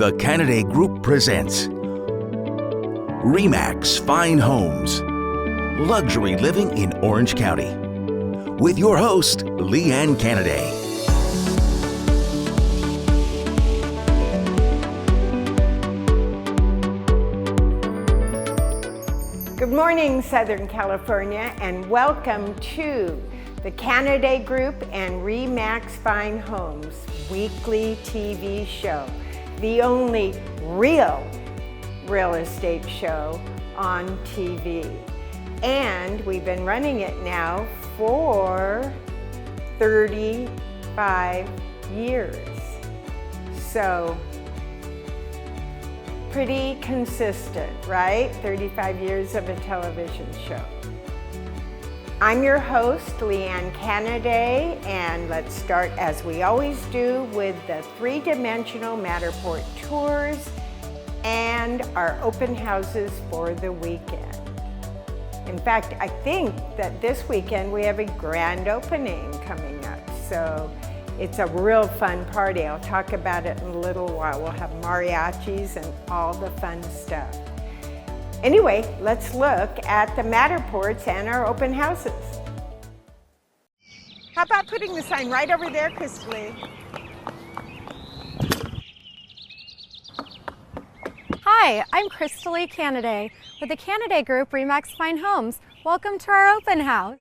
The Canaday Group presents RE/MAX Fine Homes, Luxury Living in Orange County, with your host, Lee Ann Canaday. Good morning, Southern California, and welcome to the Canaday Group and RE/MAX Fine Homes weekly TV show, the only real estate show on TV. And we've been running it now for 35 years. So, pretty consistent, right? 35 years of a television show. I'm your host, Lee Ann Canaday, and let's start, as we always do, with the three-dimensional Matterport tours and our open houses for the weekend. In fact, I think that this weekend we have a grand opening coming up, so it's a real fun party. I'll talk about it in a little while. We'll have mariachis and all the fun stuff. Anyway, let's look at the Matterports and our open houses. How about putting the sign right over there, Christine? Hi, I'm Lee Canaday with the Canaday Group RE/MAX Fine Homes. Welcome to our open house.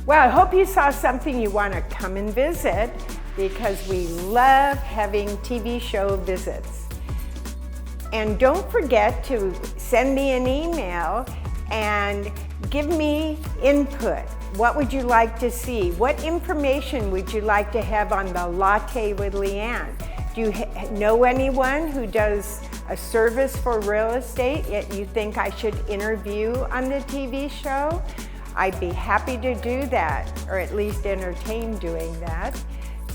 Well, I hope you saw something you want to come and visit, because we love having TV show visits. And don't forget to send me an email and give me input. What would you like to see? What information would you like to have on the Latte with Lee Ann? Do you know anyone who does a service for real estate yet you think I should interview on the TV show? I'd be happy to do that, or at least entertain doing that.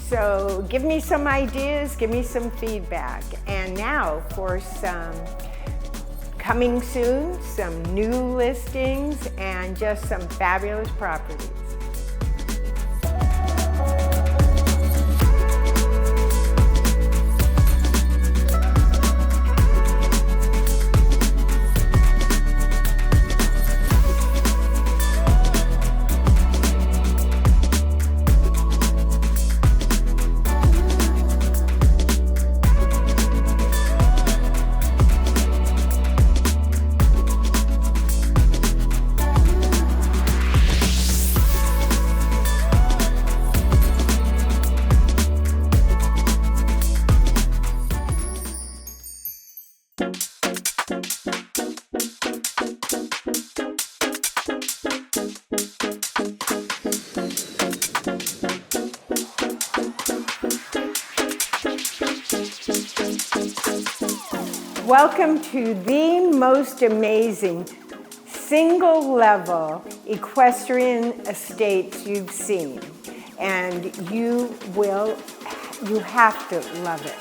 So give me some ideas, give me some feedback. And now for some coming soon, some new listings, and just some fabulous properties. Welcome to the most amazing single-level equestrian estates you've seen, and you have to love it.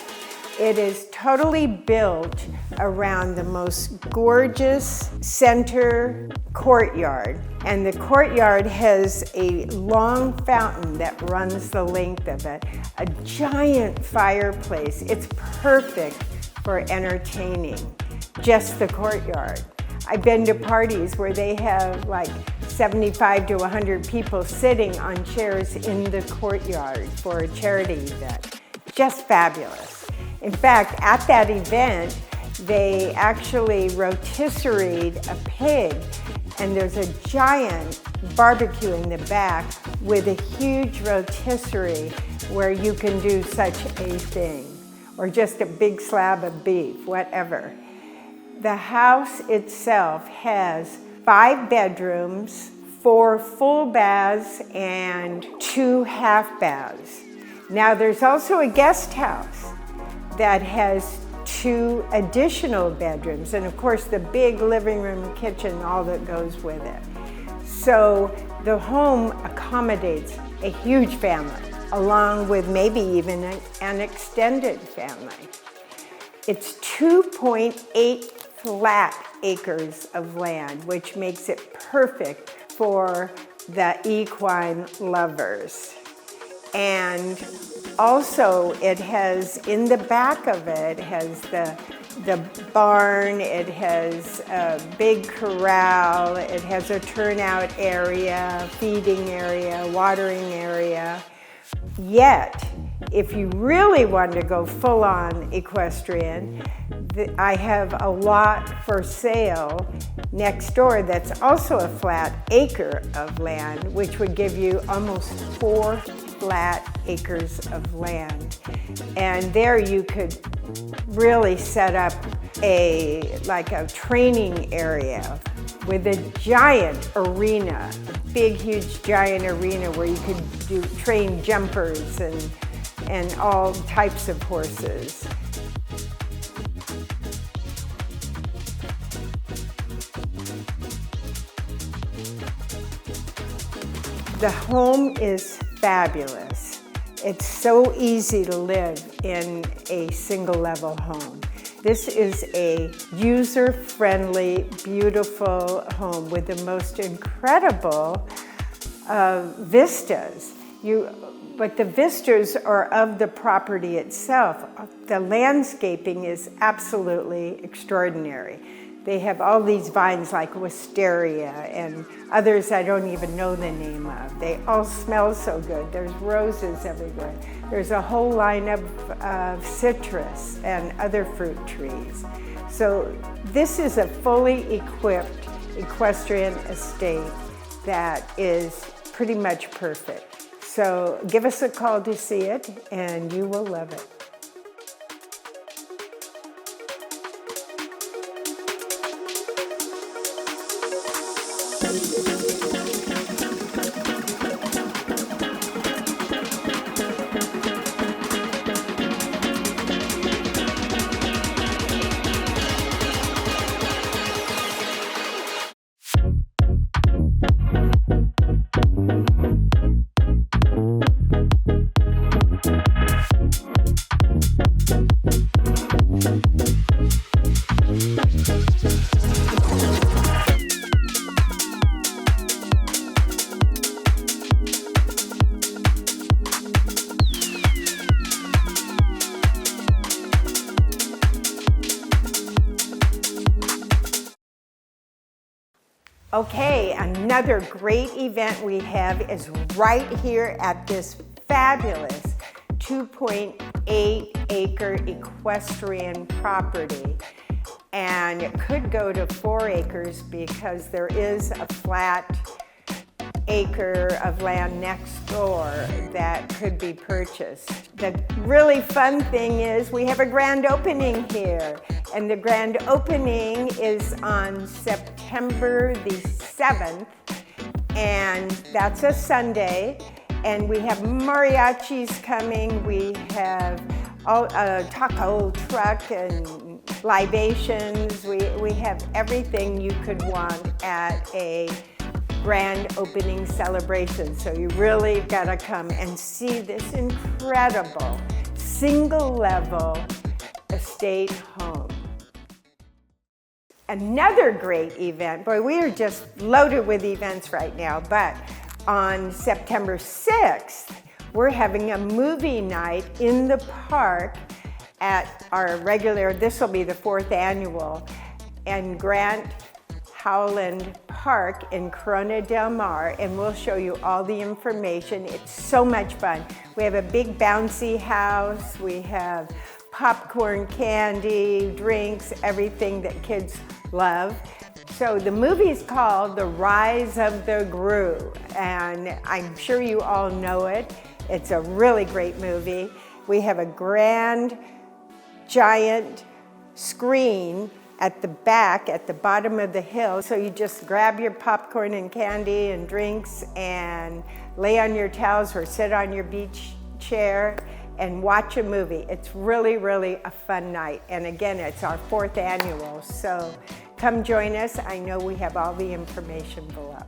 It is totally built around the most gorgeous center courtyard, and the courtyard has a long fountain that runs the length of it, a giant fireplace. It's perfect for entertaining, just the courtyard. I've been to parties where they have like 75 to 100 people sitting on chairs in the courtyard for a charity event. Just fabulous. In fact, at that event, they actually rotisseried a pig, and there's a giant barbecue in the back with a huge rotisserie where you can do such a thing, or just a big slab of beef, whatever. The house itself has 5 bedrooms, 4 full baths, and 2 half baths. Now there's also a guest house that has 2 additional bedrooms, and of course the big living room, kitchen, all that goes with it. So the home accommodates a huge family, along with maybe even an extended family. It's 2.8 flat acres of land, which makes it perfect for the equine lovers. And also it has, in the back of it, has the barn, it has a big corral, it has a turnout area, feeding area, watering area. Yet, if you really want to go full-on equestrian, I have a lot for sale next door that's also a flat acre of land, which would give you almost 4 flat acres of land. And there you could really set up a training area with a giant arena, a big, huge, giant arena where you could train jumpers and all types of horses. The home is fabulous. It's so easy to live in a single-level home. This is a user-friendly, beautiful home with the most incredible vistas. But the vistas are of the property itself. The landscaping is absolutely extraordinary. They have all these vines like wisteria and others I don't even know the name of. They all smell so good. There's roses everywhere. There's a whole line of citrus and other fruit trees. So this is a fully equipped equestrian estate that is pretty much perfect. So give us a call to see it and you will love it. Okay, another great event we have is right here at this fabulous 2.8 acre equestrian property. And it could go to 4 acres because there is a flat acre of land next door that could be purchased. The really fun thing is we have a grand opening here, and the grand opening is on September the 7th, and that's a Sunday, and we have mariachis coming, we have a taco truck and libations. We have everything you could want at a grand opening celebration. So you really gotta come and see this incredible single-level estate home. Another great event, boy, we are just loaded with events right now, but on September 6th, we're having a movie night in the park at our regular, this will be the 4th annual, and Grant Howland Park in Corona del Mar, and we'll show you all the information. It's so much fun. We have a big bouncy house, we have popcorn, candy, drinks, everything that kids love. So the movie is called The Rise of the Gru, and I'm sure you all know it. It's a really great movie. We have a grand, giant screen at the back, at the bottom of the hill. So you just grab your popcorn and candy and drinks and lay on your towels or sit on your beach chair and watch a movie. It's really, really a fun night. And again, it's our 4th annual. So come join us. I know we have all the information below.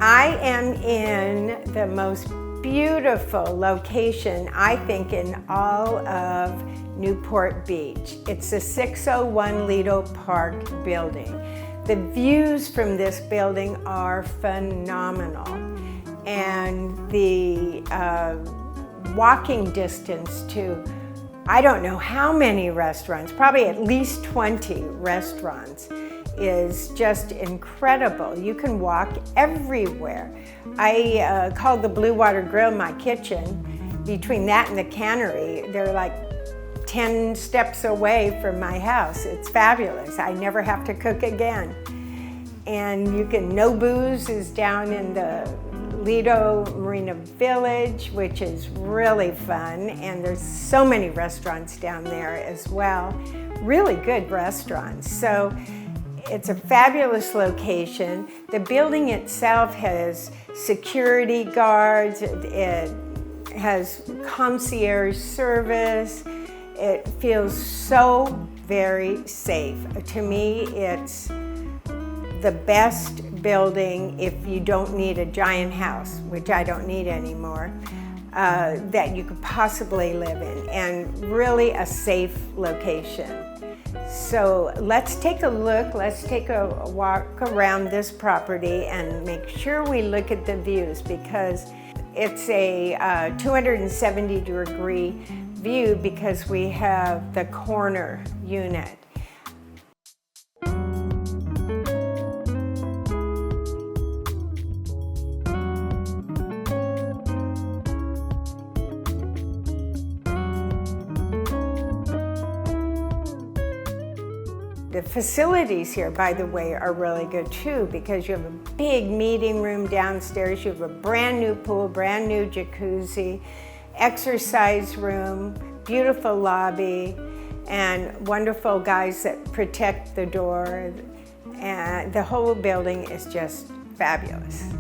I am in the most beautiful location, I think, in all of Newport Beach. It's the 601 Lido Park building. The views from this building are phenomenal, and the walking distance to I don't know how many restaurants, probably at least 20 restaurants, is just incredible. You can walk everywhere. I called the Blue Water Grill my kitchen. Between that and the cannery, they're like 10 steps away from my house. It's fabulous. I never have to cook again. And you can, No Booze is down in the Lido Marina Village, which is really fun. And there's so many restaurants down there as well. Really good restaurants. So it's a fabulous location. The building itself has security guards. It has concierge service. It feels so very safe. To me, it's the best building if you don't need a giant house, which I don't need anymore. that you could possibly live in, and really a safe location. So let's take a look, let's take a walk around this property and make sure we look at the views, because it's a 270-degree view because we have the corner unit. The facilities here, by the way, are really good too, because you have a big meeting room downstairs, you have a brand new pool, brand new jacuzzi, exercise room, beautiful lobby, and wonderful guys that protect the door. And the whole building is just fabulous.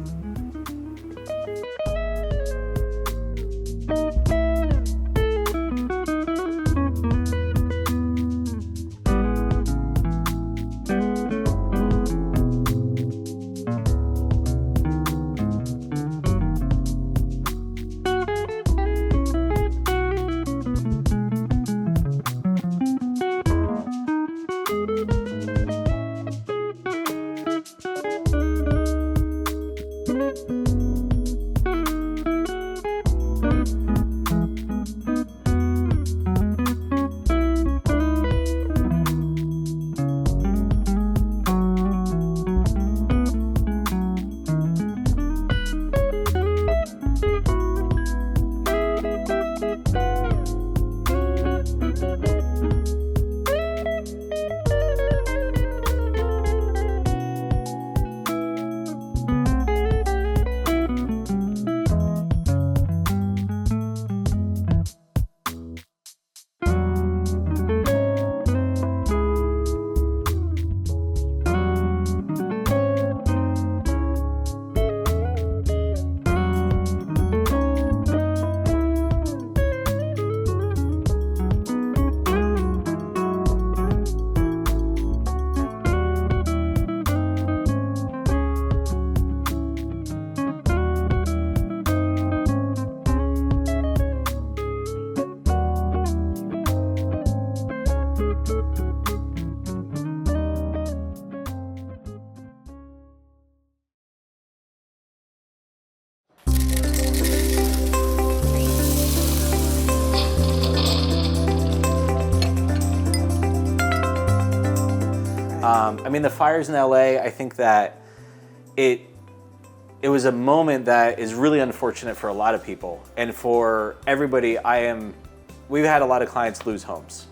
I mean, the fires in LA, I think that it was a moment that is really unfortunate for a lot of people. And for everybody, we've had a lot of clients lose homes.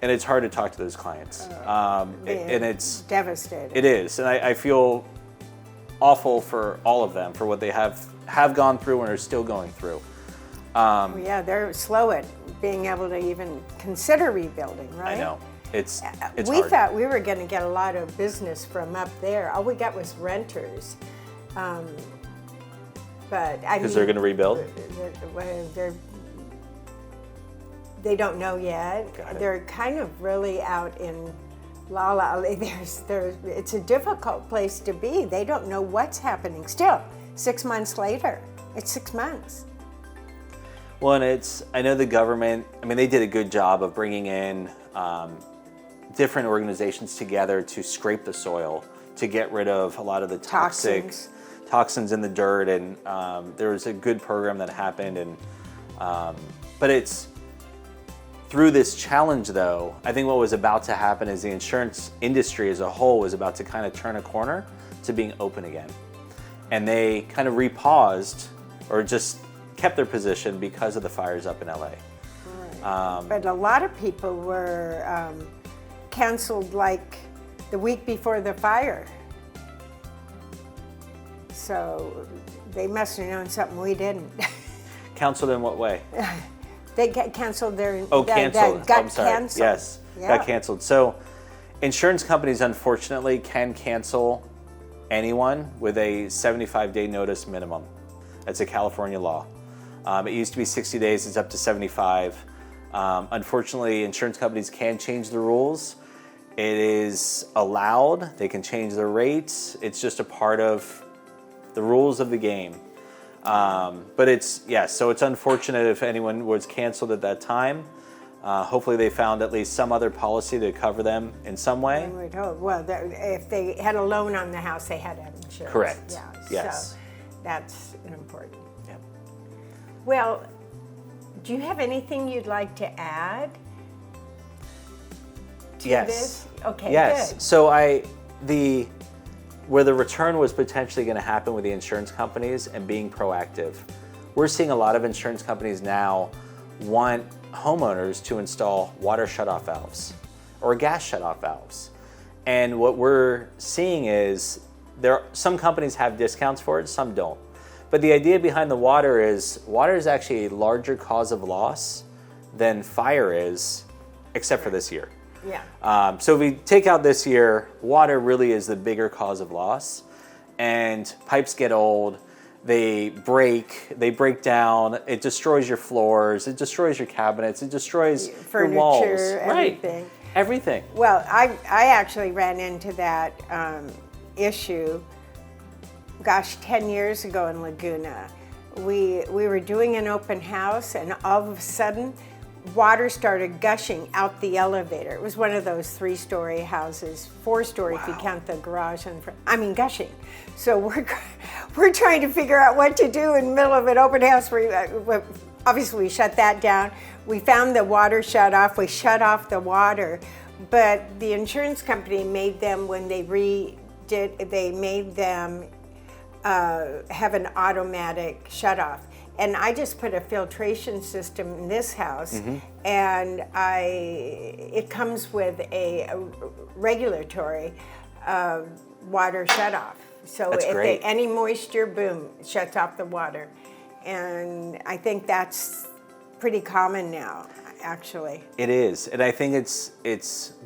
And it's hard to talk to those clients. And it's devastating. It is. And I feel awful for all of them for what they have gone through and are still going through. Yeah, they're slow at being able to even consider rebuilding, right? I know. It's we hard. thought we were going to get a lot of business from up there. All we got was renters. But I mean, because they're going to rebuild? They don't know yet. They're kind of really out in La La. It's a difficult place to be. They don't know what's happening. Still, 6 months later, it's 6 months. Well, and I know the government, I mean, they did a good job of bringing in different organizations together to scrape the soil, to get rid of a lot of the toxins in the dirt. And there was a good program that happened. And but it's through this challenge, though, I think what was about to happen is the insurance industry as a whole was about to kind of turn a corner to being open again. And they kind of repaused or just kept their position because of the fires up in LA. Right. But a lot of people were canceled like the week before the fire. So they must have known something we didn't. Canceled in what way? They got canceled their... Canceled. Got I'm sorry. canceled. Yes, yeah. Got canceled. So insurance companies, unfortunately, can cancel anyone with a 75-day notice minimum. That's a California law. It used to be 60 days, it's up to 75. Unfortunately, insurance companies can change the rules. It is allowed, they can change their rates. It's just a part of the rules of the game. But so it's unfortunate if anyone was canceled at that time. Hopefully they found at least some other policy to cover them in some way. I would hope. Well, if they had a loan on the house, they had to have insurance. Correct. Yeah. Yes. So that's important. Yep. Well, do you have anything you'd like to add to this? Okay, yes. good. So where the return was potentially going to happen with the insurance companies and being proactive, we're seeing a lot of insurance companies now want homeowners to install water shutoff valves or gas shutoff valves. And what we're seeing is some companies have discounts for it, some don't. But the idea behind the water is actually a larger cause of loss than fire is, except for this year. Yeah. So if we take out this year, water really is the bigger cause of loss. And pipes get old, they break down, it destroys your floors, it destroys your cabinets, it destroys your walls. Furniture, everything. Right. Everything. Well, I actually ran into that issue, 10 years ago in Laguna. We were doing an open house, and all of a sudden, water started gushing out the elevator. It was one of those 3-story houses, 4-story if you count the garage in front. I mean, gushing. So we're trying to figure out what to do in the middle of an open house. Obviously, we shut that down. We found the water shut off. We shut off the water, but the insurance company made them, when they redid, they made them have an automatic shut off. And I just put a filtration system in this house, and it comes with a regulatory water shutoff. So That's great. Any moisture, boom, shuts off the water. And I think that's pretty common now, actually. It is, and I think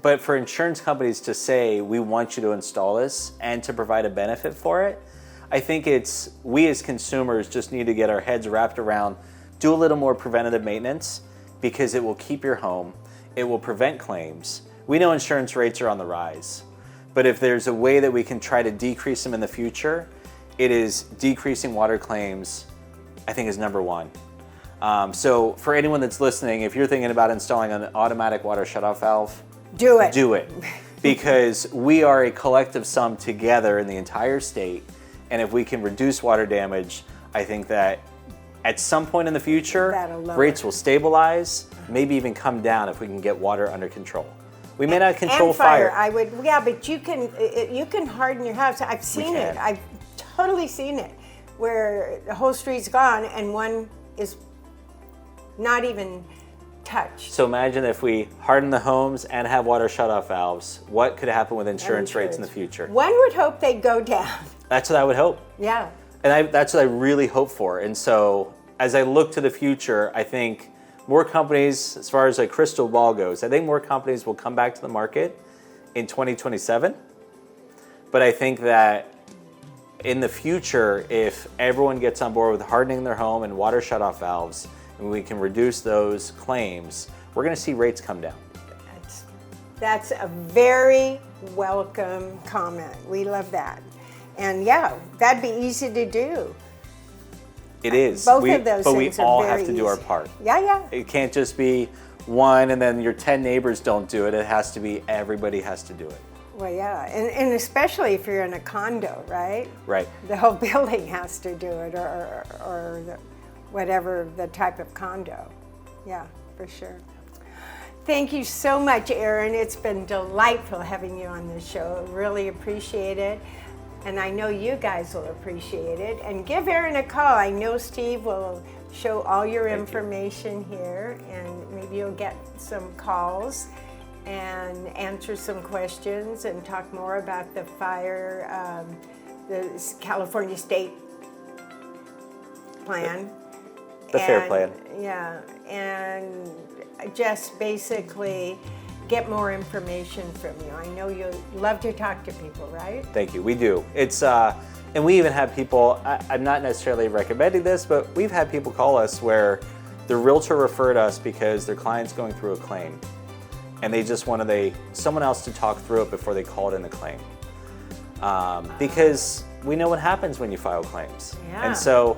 but for insurance companies to say, we want you to install this and to provide a benefit for it, I think we as consumers just need to get our heads wrapped around, do a little more preventative maintenance, because it will keep your home, it will prevent claims. We know insurance rates are on the rise, but if there's a way that we can try to decrease them in the future, it is decreasing water claims, I think, is number one. So for anyone that's listening, if you're thinking about installing an automatic water shutoff valve, do it. Do it. Because we are a collective sum together in the entire state. And if we can reduce water damage, I think that at some point in the future, rates will stabilize, maybe even come down if we can get water under control. We may not control fire. But you can harden your house. I've seen it. I've totally seen it, where the whole street's gone and one is not even touched. So imagine if we harden the homes and have water shutoff valves, what could happen with insurance rates in the future? One would hope they'd go down. That's what I would hope. Yeah. And that's what I really hope for. And so as I look to the future, I think more companies, as far as a crystal ball goes, I think more companies will come back to the market in 2027. But I think that in the future, if everyone gets on board with hardening their home and water shutoff valves, and we can reduce those claims, we're going to see rates come down. That's a very welcome comment. We love that. And yeah, that'd be easy to do. It is. Both of those but things we are all very have to do our part. Yeah. It can't just be one and then your 10 neighbors don't do it. It has to be everybody has to do it. Well, yeah, and especially if you're in a condo, right? Right. The whole building has to do it, or whatever the type of condo. Yeah, for sure. Thank you so much, Aaron. It's been delightful having you on this show. Really appreciate it. And I know you guys will appreciate it. And give Aaron a call. I know Steve will show all your information here, and maybe you'll get some calls and answer some questions and talk more about the fire, the California State plan. The FAIR plan. Yeah, and just basically get more information from you. I know you love to talk to people, right? Thank you. We do. It's and we even have people. I'm not necessarily recommending this, but we've had people call us where the realtor referred us because their client's going through a claim, and they just wanted someone else to talk through it before they called in the claim. Because we know what happens when you file claims, Yeah. and so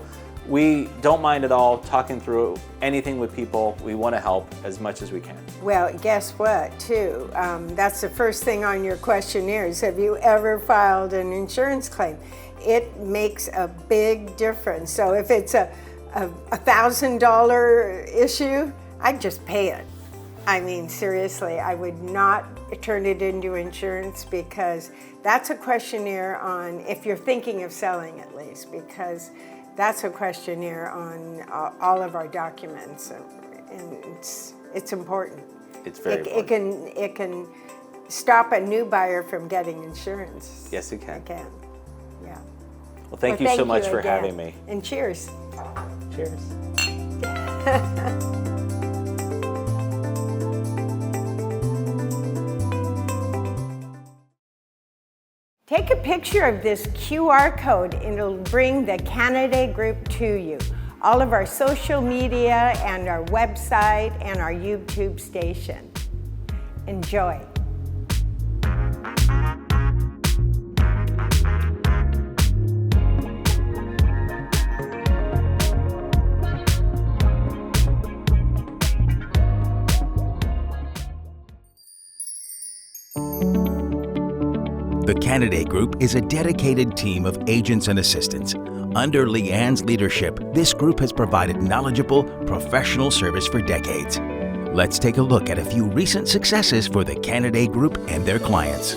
we don't mind at all talking through anything with people. We want to help as much as we can. Well, guess what, too? That's the first thing on your questionnaire is, have you ever filed an insurance claim? It makes a big difference. So if it's a $1,000 issue, I'd just pay it. I mean, seriously, I would not turn it into insurance, because that's a questionnaire on, if you're thinking of selling at least, because that's a questionnaire on all of our documents, and it's important. It's very important. It can stop a new buyer from getting insurance. Yes, it can. It can, yeah. Well, thank you so much for having me. And cheers. Cheers. Take a picture of this QR code and it'll bring the Canaday Group to you. All of our social media and our website and our YouTube station. Enjoy. The Canaday Group is a dedicated team of agents and assistants. Under Lee Ann's leadership, this group has provided knowledgeable, professional service for decades. Let's take a look at a few recent successes for the Canaday Group and their clients.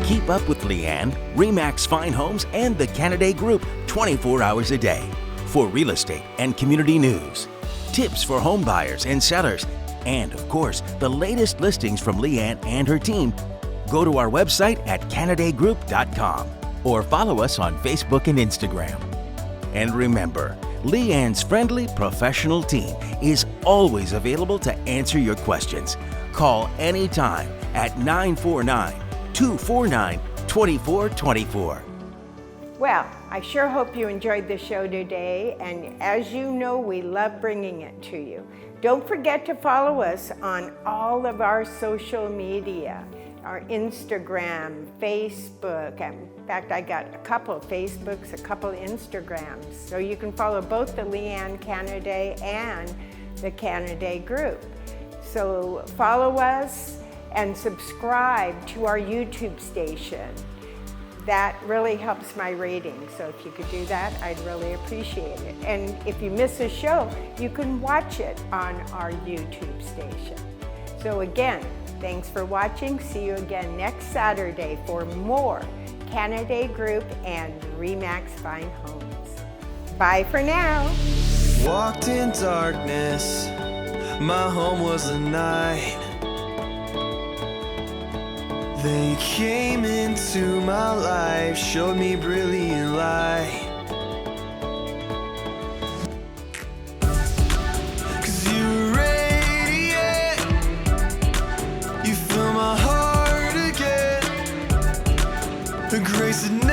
Keep up with Lee Ann, RE/MAX Fine Homes, and the Canaday Group 24 hours a day for real estate and community news, tips for home buyers and sellers, and of course, the latest listings from Lee Ann and her team. Go to our website at CanadayGroup.com or follow us on Facebook and Instagram. And remember, Lee Ann's friendly, professional team is always available to answer your questions. Call anytime at 949-249-2424. Well, I sure hope you enjoyed the show today, and as you know, we love bringing it to you. Don't forget to follow us on all of our social media, our Instagram, Facebook. In fact, I got a couple of Facebooks, a couple of Instagrams, so you can follow both the Lee Ann Canaday and the Canaday Group. So follow us and subscribe to our YouTube station. That really helps my rating, so if you could do that, I'd really appreciate it. And if you miss a show, you can watch it on our YouTube station. So again, thanks for watching. See you again next Saturday for more Canaday Group and RE/MAX Fine Homes. Bye for now. Walked in darkness, my home was a night. They came into my life, showed me brilliant light. 'Cause you radiate, you fill my heart again. The grace that